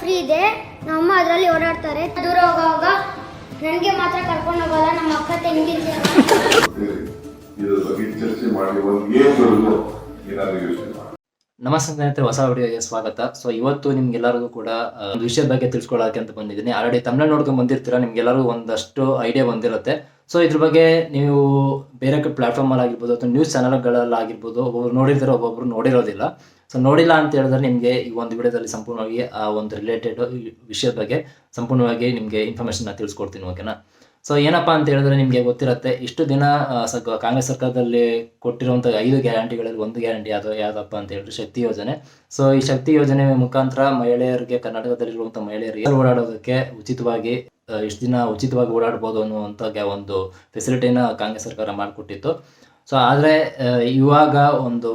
Free ಇದೆ. ನಮ್ಮಮ್ಮ ಅದರಲ್ಲಿ ಓಡಾಡ್ತಾರೆ. ದೂರ ಹೋಗುವಾಗ ನನಗೆ ಮಾತ್ರ ಕರ್ಕೊಂಡು ಹೋಗಲ್ಲ, ನಮ್ಮ ಅಕ್ಕ ತಂಗಿಗೆ. ಇದರ ಬಗ್ಗೆ ಚರ್ಚೆ ಮಾಡಿ ಒಂದು ಏನ್ಗಳು ಏನಾದರೂ ಯೋಚನೆ ಮಾಡಿ. ನಮಸ್ತೆ ಸ್ನೇಹಿತರೆ, ಹೊಸ ವಿಡಿಯೋಗೆ ಸ್ವಾಗತ. ಸೊ ಇವತ್ತು ನಿಮ್ಗೆಲ್ಲರಿಗೂ ಕೂಡ ಒಂದು ವಿಷಯದ ಬಗ್ಗೆ ತಿಳ್ಸ್ಕೊಳ್ಳೋಕೆ ಅಂತ ಬಂದಿದ್ದೀನಿ. ಆಲ್ರೆಡಿ ತಮಿಳು ನೋಡ್ಕೊಂಡು ಬಂದಿರ್ತೀರಾ, ನಿಮ್ಗೆಲ್ಲರಿಗೂ ಒಂದಷ್ಟು ಐಡಿಯಾ ಬಂದಿರುತ್ತೆ. ಸೊ ಇದ್ರ ಬಗ್ಗೆ ನೀವು ಬೇರೆ ಪ್ಲಾಟ್ಫಾರ್ಮಲ್ಲಿ ಆಗಿರ್ಬೋದು ಅಥವಾ ನ್ಯೂಸ್ ಚಾನಲ್ಗಳಲ್ಲಿ ಆಗಿರ್ಬೋದು, ಒಬ್ಬೊಬ್ರು ನೋಡಿರ್ತಾರೆ, ಒಬ್ಬೊಬ್ರು ನೋಡಿರೋದಿಲ್ಲ. ಸೊ ನೋಡಿಲ್ಲ ಅಂತ ಹೇಳಿದ್ರೆ ನಿಮಗೆ ಈ ಒಂದು ವಿಡಿಯೋದಲ್ಲಿ ಸಂಪೂರ್ಣವಾಗಿ ಆ ಒಂದು ರಿಲೇಟೆಡ್ ವಿಷಯದ ಬಗ್ಗೆ ಸಂಪೂರ್ಣವಾಗಿ ನಿಮಗೆ ಇನ್ಫಾರ್ಮೇಷನ್ನ ತಿಳಿಸ್ಕೊಡ್ತೀನಿ, ಓಕೆನಾ. ಸೊ ಏನಪ್ಪ ಅಂತ ಹೇಳಿದ್ರೆ ನಿಮಗೆ ಗೊತ್ತಿರುತ್ತೆ, ಇಷ್ಟು ದಿನ ಕಾಂಗ್ರೆಸ್ ಸರ್ಕಾರದಲ್ಲಿ ಕೊಟ್ಟಿರುವಂಥ 5 ಗ್ಯಾರಂಟಿಗಳಲ್ಲಿ ಒಂದು ಗ್ಯಾರಂಟಿ ಯಾವುದಪ್ಪ ಅಂತ ಹೇಳಿದ್ರೆ ಶಕ್ತಿ ಯೋಜನೆ. ಸೊ ಈ ಶಕ್ತಿ ಯೋಜನೆ ಮುಖಾಂತರ ಮಹಿಳೆಯರಿಗೆ, ಕರ್ನಾಟಕದಲ್ಲಿರುವಂಥ ಮಹಿಳೆಯರಿಗೆ ಓಡಾಡೋದಕ್ಕೆ ಉಚಿತವಾಗಿ ಇಷ್ಟು ದಿನ ಉಚಿತವಾಗಿ ಓಡಾಡ್ಬೋದು ಅನ್ನುವಂಥ ಒಂದು ಫೆಸಿಲಿಟಿನ ಕಾಂಗ್ರೆಸ್ ಸರ್ಕಾರ ಮಾಡಿಕೊಟ್ಟಿತ್ತು. ಸೊ ಆದರೆ ಇವಾಗ ಒಂದು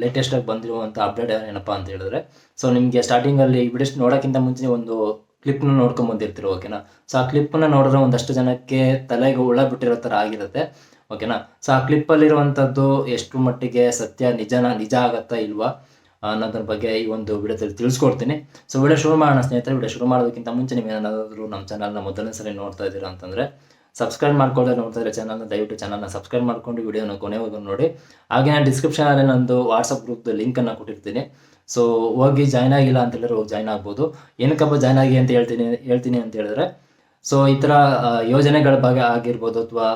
ಲೇಟೆಸ್ಟಾಗಿ ಬಂದಿರುವಂಥ ಅಪ್ಡೇಟ್ ಏನಪ್ಪ ಅಂತ ಹೇಳಿದ್ರೆ, ಸೊ ನಿಮಗೆ ಸ್ಟಾರ್ಟಿಂಗಲ್ಲಿ ಈ ವಿಡಿಯೋ ನೋಡೋಕ್ಕಿಂತ ಮುಂಚೆ ಒಂದು ಕ್ಲಿಪ್ನ ನೋಡ್ಕೊಂಡು ಬಂದಿರ್ತೀರ, ಓಕೆನಾ. ಸೊ ಆ ಕ್ಲಿಪ್ಪನ್ನ ನೋಡಿದ್ರೆ ಒಂದಷ್ಟು ಜನಕ್ಕೆ ತಲೆಗೆ ಹುಳ ಬಿಟ್ಟಿರೋ ಥರ ಆಗಿರುತ್ತೆ, ಓಕೆನಾ. ಸೊ ಆ ಕ್ಲಿಪ್ಪಲ್ಲಿರುವಂಥದ್ದು ಎಷ್ಟು ಮಟ್ಟಿಗೆ ಸತ್ಯ ನಿಜ ಆಗತ್ತಾ ಇಲ್ವಾ ಅನ್ನೋದ್ರ ಬಗ್ಗೆ ಈ ಒಂದು ವಿಡಿಯೋದಲ್ಲಿ ತಿಳಿಸ್ಕೊಡ್ತೀನಿ. ಸೊ ವಿಡಿಯೋ ಶುರು ಮಾಡೋಣ ಸ್ನೇಹಿತರೆ. ವಿಡಿಯೋ ಶುರು ಮಾಡೋದಕ್ಕಿಂತ ಮುಂಚೆ ನೀವು ಏನಾದರೂ ನಮ್ಮ ಚಾನಲ್ನ ಮೊದಲನೇ ಸಲ ನೋಡ್ತಾ ಇದ್ದೀರಾ ಅಂತಂದರೆ ಸಬ್ಸ್ಕ್ರೈಬ್ ಮಾಡ್ಕೊಳ್ಳದೆ ನೋಡ್ತಾ ಇದ್ರೆ ಚಾನಲ್ನ ದಯವಿಟ್ಟು ಚಾನಲ್ನ ಸಬ್ಸ್ಕ್ರೈಬ್ ಮಾಡ್ಕೊಂಡು ವಿಡಿಯೋನ ಕೊನೆವರೆಗೂ ನೋಡಿ. ಹಾಗೆ ನಾನು ಡಿಸ್ಕ್ರಿಪ್ಷನಲ್ಲಿ ನಂದು ವಾಟ್ಸಪ್ ಗ್ರೂಪ್ದು ಲಿಂಕನ್ನು ಕೊಟ್ಟಿರ್ತೀನಿ. ಸೊ ಹೋಗಿ ಜಾಯ್ನ್ ಆಗಿಲ್ಲ ಅಂತ ಹೇಳಿದ್ರೆ ಹೋಗಿ ಜಾಯ್ನ್ ಆಗ್ಬೋದು. ಏನಕ್ಕಪ್ಪ ಜಾಯ್ನ್ ಆಗಿ ಅಂತ ಹೇಳ್ತೀನಿ ಅಂತ ಹೇಳಿದ್ರೆ, ಸೊ ಈ ಥರ ಯೋಜನೆಗಳ ಬಗ್ಗೆ ಆಗಿರ್ಬೋದು ಅಥವಾ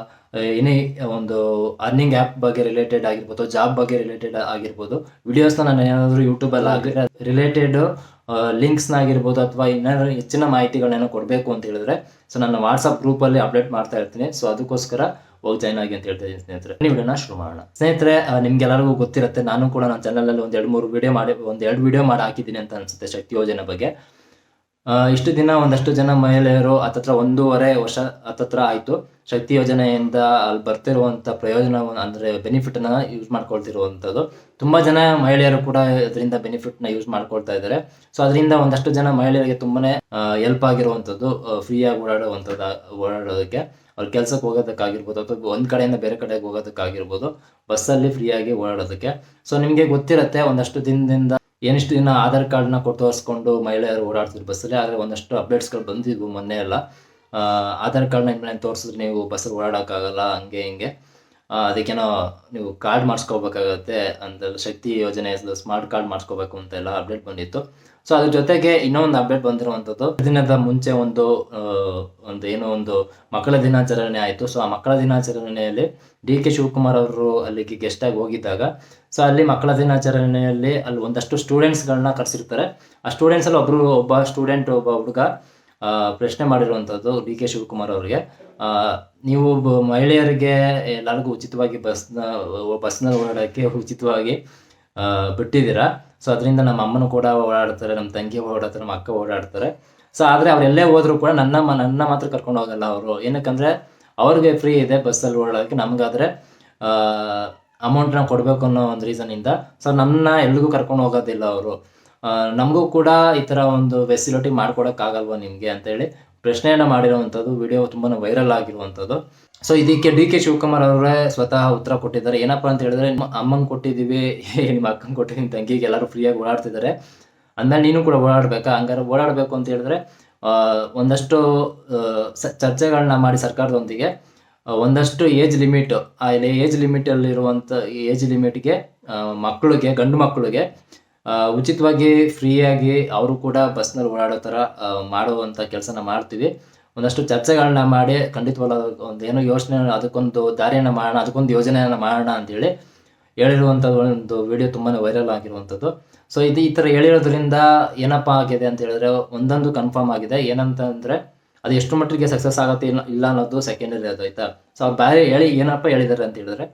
ಏನೇ ಒಂದು ಅರ್ನಿಂಗ್ ಆ್ಯಪ್ ಬಗ್ಗೆ ರಿಲೇಟೆಡ್ ಆಗಿರ್ಬೋದು, ಜಾಬ್ ಬಗ್ಗೆ ರಿಲೇಟೆಡ್ ಆಗಿರ್ಬೋದು, ವಿಡಿಯೋಸ್ನ ನಾನು ಏನಾದರೂ ಯೂಟ್ಯೂಬಲ್ಲಿ ರಿಲೇಟೆಡ್ ಲಿಂಕ್ಸ್ನ ಆಗಿರ್ಬೋದು ಅಥವಾ ಏನಾದರೂ ಹೆಚ್ಚಿನ ಮಾಹಿತಿಗಳನ್ನೇನೋ ಕೊಡಬೇಕು ಅಂತ ಹೇಳಿದ್ರೆ ಸೊ ನನ್ನ ವಾಟ್ಸಪ್ ಗ್ರೂಪಲ್ಲಿ ಅಪ್ಡೇಟ್ ಮಾಡ್ತಾ ಇರ್ತೀನಿ. ಸೊ ಅದಕ್ಕೋಸ್ಕರ ಹೋಗಿ ಜಾಯ್ನ್ ಆಗಿ ಅಂತ ಹೇಳ್ತಾ ಇದ್ದೀನಿ ಸ್ನೇಹಿತರೆ. ವಿಡಿಯೋನ ಶುರು ಮಾಡೋಣ ಸ್ನೇಹಿತರೆ. ನಿಮ್ಗೆಲ್ಲರಿಗೂ ಗೊತ್ತಿರುತ್ತೆ, ನಾನು ಕೂಡ ನನ್ನ ಚಾನಲಲ್ಲಿ ಒಂದು 2 ವಿಡಿಯೋ ಮಾಡಿ ಹಾಕಿದ್ದೀನಿ ಅಂತ ಅನಿಸುತ್ತೆ ಶಕ್ತಿ ಯೋಜನೆ ಬಗ್ಗೆ. ಇಷ್ಟು ದಿನ ಒಂದಷ್ಟು ಜನ ಮಹಿಳೆಯರು ಹತ್ತತ್ರ 1.5 ವರ್ಷ ಹತ್ತತ್ರ ಆಯಿತು ಶಕ್ತಿ ಯೋಜನೆಯಿಂದ ಅಲ್ಲಿ ಬರ್ತಿರುವಂಥ ಪ್ರಯೋಜನ ಅಂದರೆ ಬೆನಿಫಿಟ್ನ ಯೂಸ್ ಮಾಡ್ಕೊಳ್ತಿರುವಂಥದ್ದು. ತುಂಬ ಜನ ಮಹಿಳೆಯರು ಕೂಡ ಅದರಿಂದ ಬೆನಿಫಿಟ್ನ ಯೂಸ್ ಮಾಡ್ಕೊಳ್ತಾ ಇದ್ದಾರೆ. ಸೊ ಅದರಿಂದ ಒಂದಷ್ಟು ಜನ ಮಹಿಳೆಯರಿಗೆ ತುಂಬಾ ಹೆಲ್ಪ್ ಆಗಿರುವಂಥದ್ದು, ಫ್ರೀಯಾಗಿ ಓಡಾಡೋದಕ್ಕೆ, ಅವ್ರ ಕೆಲಸಕ್ಕೆ ಹೋಗೋದಕ್ಕಾಗಿರ್ಬೋದು ಅಥವಾ ಒಂದು ಕಡೆಯಿಂದ ಬೇರೆ ಕಡೆಗೆ ಹೋಗೋದಕ್ಕಾಗಿರ್ಬೋದು, ಬಸ್ಸಲ್ಲಿ ಫ್ರೀಯಾಗಿ ಓಡಾಡೋದಕ್ಕೆ. ಸೊ ನಿಮಗೆ ಗೊತ್ತಿರುತ್ತೆ, ಒಂದಷ್ಟು ದಿನದಿಂದ ಏನಿಷ್ಟು ದಿನ ಆಧಾರ್ ಕಾರ್ಡ್ನ ಕೊಟ್ಟು ತೋರಿಸ್ಕೊಂಡು ಮಹಿಳೆಯರು ಓಡಾಡ್ತಿದ್ರು ಬಸ್ಸಲ್ಲಿ. ಆದರೆ ಒಂದಷ್ಟು ಅಪ್ಡೇಟ್ಸ್ಗಳು ಬಂದಿದ್ವು ಮೊನ್ನೆ ಎಲ್ಲ. ಆಧಾರ್ ಕಾರ್ಡ್ನ ಇನ್ಮೇಲೆ ತೋರಿಸಿದ್ರೆ ನೀವು ಬಸ್ಸಲ್ಲಿ ಓಡಾಡೋಕ್ಕಾಗಲ್ಲ, ಹಂಗೆ ಹಿಂಗೆ, ಅದಕ್ಕೇನೋ ನೀವು ಕಾರ್ಡ್ ಮಾಡಿಸ್ಕೋಬೇಕಾಗತ್ತೆ ಅಂತ ಶಕ್ತಿ ಯೋಜನೆ ಸ್ಮಾರ್ಟ್ ಕಾರ್ಡ್ ಮಾಡಿಸ್ಕೋಬೇಕು ಅಂತೆಲ್ಲ ಅಪ್ಡೇಟ್ ಬಂದಿತ್ತು. ಸೊ ಅದ್ರ ಜೊತೆಗೆ ಇನ್ನೊಂದು ಅಪ್ಡೇಟ್ ಬಂದಿರುವಂಥದ್ದು, ದಿನದ ಮುಂಚೆ ಒಂದು ಮಕ್ಕಳ ದಿನಾಚರಣೆ ಆಯಿತು. ಸೊ ಆ ಮಕ್ಕಳ ದಿನಾಚರಣೆಯಲ್ಲಿ DK ಶಿವಕುಮಾರ್ ಅವರು ಅಲ್ಲಿಗೆ ಗೆಸ್ಟಾಗಿ ಹೋಗಿದ್ದಾಗ, ಸೊ ಅಲ್ಲಿ ಮಕ್ಕಳ ದಿನಾಚರಣೆಯಲ್ಲಿ ಅಲ್ಲಿ ಒಂದಷ್ಟು ಸ್ಟೂಡೆಂಟ್ಸ್ಗಳನ್ನ ಕರೆಸಿರ್ತಾರೆ. ಆ ಸ್ಟೂಡೆಂಟ್ಸಲ್ಲಿ ಒಬ್ಬ ಹುಡುಗ ಪ್ರಶ್ನೆ ಮಾಡಿರುವಂಥದ್ದು DK ಶಿವಕುಮಾರ್ ಅವರಿಗೆ, ನೀವು ಮಹಿಳೆಯರಿಗೆ ಎಲ್ಲರಿಗೂ ಉಚಿತವಾಗಿ ಬಸ್ನಲ್ಲಿ ಓಡಾಡೋಕ್ಕೆ ಉಚಿತವಾಗಿ ಬಿಟ್ಟಿದ್ದೀರಾ. ಸೊ ಅದರಿಂದ ನಮ್ಮ ಅಮ್ಮನೂ ಕೂಡ ಓಡಾಡ್ತಾರೆ, ನಮ್ಮ ತಂಗಿ ಓಡಾಡ್ತಾರೆ, ನಮ್ಮ ಅಕ್ಕ ಓಡಾಡ್ತಾರೆ. ಸೊ ಆದರೆ ಅವರೆಲ್ಲೇ ಹೋದರೂ ಕೂಡ ನನ್ನ ಮಾತ್ರ ಕರ್ಕೊಂಡು ಹೋಗಲ್ಲ ಅವರು. ಏನಕ್ಕಂದರೆ ಅವ್ರಿಗೆ ಫ್ರೀ ಇದೆ ಬಸ್ಸಲ್ಲಿ ಓಡಾಡೋಕ್ಕೆ, ನಮಗಾದರೆ ಅಮೌಂಟ್ನ ಕೊಡಬೇಕು ಅನ್ನೋ ಒಂದು ರೀಸನಿಂದ ಸೊ ನಮ್ಮನ್ನ ಎಲ್ಲಿಗೂ ಕರ್ಕೊಂಡು ಹೋಗೋದಿಲ್ಲ ಅವರು. ನಮಗೂ ಕೂಡ ಈ ಥರ ಒಂದು ಫೆಸಿಲಿಟಿ ಮಾಡ್ಕೊಡೋಕ್ಕಾಗಲ್ವ ನಿಮಗೆ ಅಂತೇಳಿ ಪ್ರಶ್ನೆಯನ್ನು ಮಾಡಿರುವಂಥದ್ದು ವಿಡಿಯೋ ತುಂಬಾ ವೈರಲ್ ಆಗಿರುವಂಥದ್ದು. ಸೊ ಇದಕ್ಕೆ DK ಶಿವಕುಮಾರ್ ಅವರೇ ಸ್ವತಃ ಉತ್ತರ ಕೊಟ್ಟಿದ್ದಾರೆ. ಏನಪ್ಪ ಅಂತ ಹೇಳಿದ್ರೆ, ನಿಮ್ಮ ಅಮ್ಮಂಗೆ ಕೊಟ್ಟಿದ್ದೀವಿ, ನಿಮ್ಮ ಅಕ್ಕಂಗೆ ಕೊಟ್ಟಿದ್ದೀನಿ, ನಿಮ್ಮ ತಂಗಿಗೆ ಎಲ್ಲರೂ ಫ್ರೀಯಾಗಿ ಓಡಾಡ್ತಿದ್ದಾರೆ ಅಂದಮೇಲೆ ನೀನು ಕೂಡ ಓಡಾಡಬೇಕಾ? ಹಂಗಾರೆ ಓಡಾಡಬೇಕು ಅಂತ ಹೇಳಿದ್ರೆ ಒಂದಷ್ಟು ಚರ್ಚೆಗಳನ್ನ ಮಾಡಿ ಸರ್ಕಾರದೊಂದಿಗೆ ಒಂದಷ್ಟು ಏಜ್ ಲಿಮಿಟ್, ಆ ಏಜ್ ಲಿಮಿಟಲ್ಲಿರುವಂಥ ಏಜ್ ಲಿಮಿಟ್ಗೆ ಮಕ್ಕಳಿಗೆ, ಗಂಡು ಮಕ್ಕಳಿಗೆ ಉಚಿತವಾಗಿ ಫ್ರೀಯಾಗಿ ಅವರು ಕೂಡ ಬಸ್ನಲ್ಲಿ ಓಡಾಡೋ ಥರ ಮಾಡುವಂಥ ಕೆಲಸನ ಮಾಡ್ತೀವಿ. ಒಂದಷ್ಟು ಚರ್ಚೆಗಳನ್ನ ಮಾಡಿ ಖಂಡಿತವಲ್ಲ ಒಂದು ಏನೋ ಯೋಚನೆ, ಅದಕ್ಕೊಂದು ದಾರಿಯನ್ನು ಮಾಡೋಣ, ಅದಕ್ಕೊಂದು ಯೋಜನೆಯನ್ನು ಮಾಡೋಣ ಅಂತೇಳಿ ಹೇಳಿರುವಂಥದ್ದು ಒಂದು ವಿಡಿಯೋ ತುಂಬಾ ವೈರಲ್ ಆಗಿರುವಂಥದ್ದು. ಸೊ ಈ ಥರ ಹೇಳಿರೋದ್ರಿಂದ ಏನಪ್ಪ ಆಗಿದೆ ಅಂತ ಹೇಳಿದ್ರೆ, ಒಂದೊಂದು ಕನ್ಫರ್ಮ್ ಆಗಿದೆ. ಏನಂತಂದರೆ ಅದು ಎಷ್ಟು ಮಟ್ಟಿಗೆ ಸಕ್ಸಸ್ ಆಗುತ್ತೆ ಇಲ್ಲ ಅನ್ನೋದು ಸೆಕೆಂಡರಿ ಅದು, ಆಯಿತಾ. ಸೊ ಅವ್ರು ಬೇರೆ ಏನಪ್ಪ ಹೇಳಿದ್ದಾರೆ ಅಂತ ಹೇಳಿದ್ರೆ,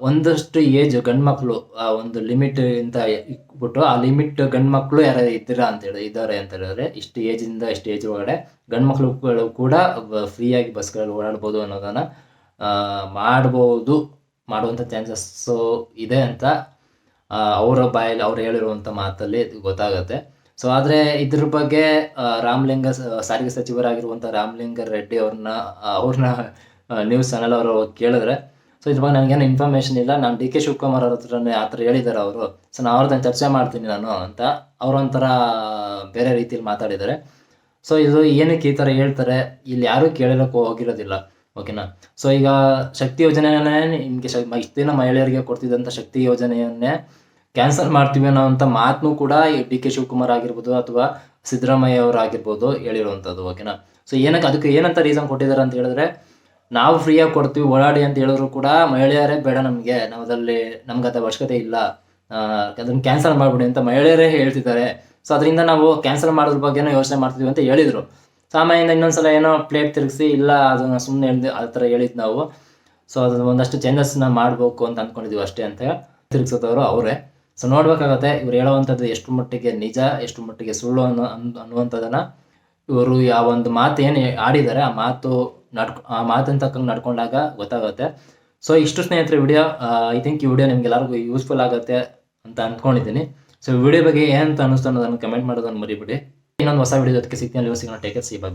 ಒಂದಷ್ಟು ಏಜ್ ಗಂಡು ಮಕ್ಕಳು ಆ ಒಂದು ಲಿಮಿಟ್ ಇಂತ ಇಟ್ಬಿಟ್ಟು, ಆ ಲಿಮಿಟ್ ಗಂಡು ಮಕ್ಕಳು ಯಾರು ಇದ್ದಾರೆ ಅಂತ ಹೇಳಿದ್ರೆ, ಇಷ್ಟು ಏಜಿಂದ ಇಷ್ಟು ಏಜ್ ಒಳಗಡೆ ಗಂಡು ಮಕ್ಕಳು ಕೂಡ ಫ್ರೀಯಾಗಿ ಬಸ್ಗಳಲ್ಲಿ ಓಡಾಡ್ಬೋದು ಅನ್ನೋದನ್ನು ಮಾಡುವಂಥ ಚಾನ್ಸಸ್ಸು ಇದೆ ಅಂತ ಅವರ ಬಾಯಲ್ಲಿ ಅವ್ರು ಹೇಳಿರುವಂಥ ಮಾತಲ್ಲಿ ಗೊತ್ತಾಗುತ್ತೆ. ಸೊ ಆದರೆ ಇದ್ರ ಬಗ್ಗೆ ಸಾರಿಗೆ ಸಚಿವರಾಗಿರುವಂಥ ರಾಮಲಿಂಗ ರೆಡ್ಡಿ ಅವ್ರನ್ನ ನ್ಯೂಸ್ ಚಾನಲ್ ಅವರು ಕೇಳಿದ್ರೆ, ಸೊ ಇದ್ರ ಬಗ್ಗೆ ನನಗೇನು ಇನ್ಫಾರ್ಮೇಷನ್ ಇಲ್ಲ. ನಾನು ಡಿ ಕೆ ಶಿವಕುಮಾರ್ ಅವ್ರ ಹತ್ರನೇ ಆ ಥರ ಹೇಳಿದ್ದಾರೆ ಅವರು. ಸೊ ನಾನು ಅವ್ರದ್ದು ಚರ್ಚೆ ಮಾಡ್ತೀನಿ ನಾನು ಅಂತ ಅವರೊಂಥರ ಬೇರೆ ರೀತಿಯಲ್ಲಿ ಮಾತಾಡಿದ್ದಾರೆ. ಸೊ ಇದು ಏನಕ್ಕೆ ಈ ಥರ ಹೇಳ್ತಾರೆ, ಇಲ್ಲಿ ಯಾರೂ ಕೇಳೋಕ್ಕೆ ಹೋಗಿರೋದಿಲ್ಲ, ಓಕೆನಾ. ಸೊ ಈಗ ಶಕ್ತಿ ಯೋಜನೆಯನ್ನೇ ನಿಮಗೆ ಇಷ್ಟು ದಿನ ಮಹಿಳೆಯರಿಗೆ ಕೊಡ್ತಿದ್ದಂಥ ಶಕ್ತಿ ಯೋಜನೆಯನ್ನೇ ಕ್ಯಾನ್ಸಲ್ ಮಾಡ್ತೀವಿ ಅನ್ನೋ ಅಂಥ ಮಾತನ್ನು ಕೂಡ ಡಿ ಕೆ ಶಿವಕುಮಾರ್ ಆಗಿರ್ಬೋದು ಅಥವಾ ಸಿದ್ದರಾಮಯ್ಯ ಅವರು ಆಗಿರ್ಬೋದು ಹೇಳಿರುವಂಥದ್ದು, ಓಕೆನಾ. ಸೊ ಅದಕ್ಕೆ ಏನಂತ ರೀಸನ್ ಕೊಟ್ಟಿದ್ದಾರೆ ಅಂತ ಹೇಳಿದ್ರೆ, ನಾವು ಫ್ರೀಯಾಗಿ ಕೊಡ್ತೀವಿ ಓಡಾಡಿ ಅಂತ ಹೇಳಿದ್ರು ಕೂಡ ಮಹಿಳೆಯರೇ ಬೇಡ ನಮಗೆ, ನಮ್ಗೆ ಅದು ಅವಶ್ಯಕತೆ ಇಲ್ಲ, ಅದನ್ನು ಕ್ಯಾನ್ಸಲ್ ಮಾಡಿಬಿಡಿ ಅಂತ ಮಹಿಳೆಯರೇ ಹೇಳ್ತಿದ್ದಾರೆ. ಸೊ ಅದರಿಂದ ನಾವು ಕ್ಯಾನ್ಸಲ್ ಮಾಡೋದ್ರ ಬಗ್ಗೆನೂ ಯೋಚನೆ ಮಾಡ್ತೀವಿ ಅಂತ ಹೇಳಿದರು. ಸಾಮಾನ್ಯದಿಂದ ಇನ್ನೊಂದ್ಸಲ ಏನೋ ಪ್ಲೇಟ್ ತಿರುಗಿಸಿ ಇಲ್ಲ ಅದನ್ನು ಸುಮ್ಮನೆ ಹೇಳಿದೆ ಆ ಥರ ಹೇಳಿದ್ದು ನಾವು. ಸೊ ಅದು ಒಂದಷ್ಟು ಚೇಂಜಸ್ನ ಮಾಡಬೇಕು ಅಂತ ಅಂದ್ಕೊಂಡಿದ್ದೀವಿ ಅಷ್ಟೇ ಅಂತ ತಿರುಗಿಸೋದವರು ಅವರೇ. ಸೊ ನೋಡ್ಬೇಕಾಗತ್ತೆ ಇವ್ರು ಹೇಳೋವಂಥದ್ದು ಎಷ್ಟು ಮಟ್ಟಿಗೆ ನಿಜ ಎಷ್ಟು ಮಟ್ಟಿಗೆ ಸುಳ್ಳು ಅನ್ನುವಂಥದ್ದನ್ನು ಇವರು ಯಾವ ಒಂದು ಮಾತು ಏನು ಆಡಿದ್ದಾರೆ ಆ ಮಾತಿನ ತಕ್ಕಂಗೆ ನಡ್ಕೊಂಡಾಗ ಗೊತ್ತಾಗುತ್ತೆ. ಸೊ ಇಷ್ಟು ಸ್ನೇಹಿತರೆ ವಿಡಿಯೋ, ಐ ಥಿಂಕ್ ಈ ವಿಡಿಯೋ ನಿಮ್ಗೆಲ್ಲರಿಗೂ ಯೂಸ್ಫುಲ್ ಆಗುತ್ತೆ ಅಂತ ಅಂದ್ಕೊಂಡಿದ್ದೀನಿ. ಸೊ ವಿಡಿಯೋ ಬಗ್ಗೆ ಏನಂತ ಅನ್ನಿಸ್ತು ಅನ್ನೋದನ್ನು ಕಮೆಂಟ್ ಮಾಡೋದನ್ನು ಮರಿಬಿಡಿ. ಇನ್ನೊಂದು ಹೊಸ ವಿಡಿಯೋ ಜೊತೆಗೆ ಸಿಗ್ತೀನಿ. Take care, C by.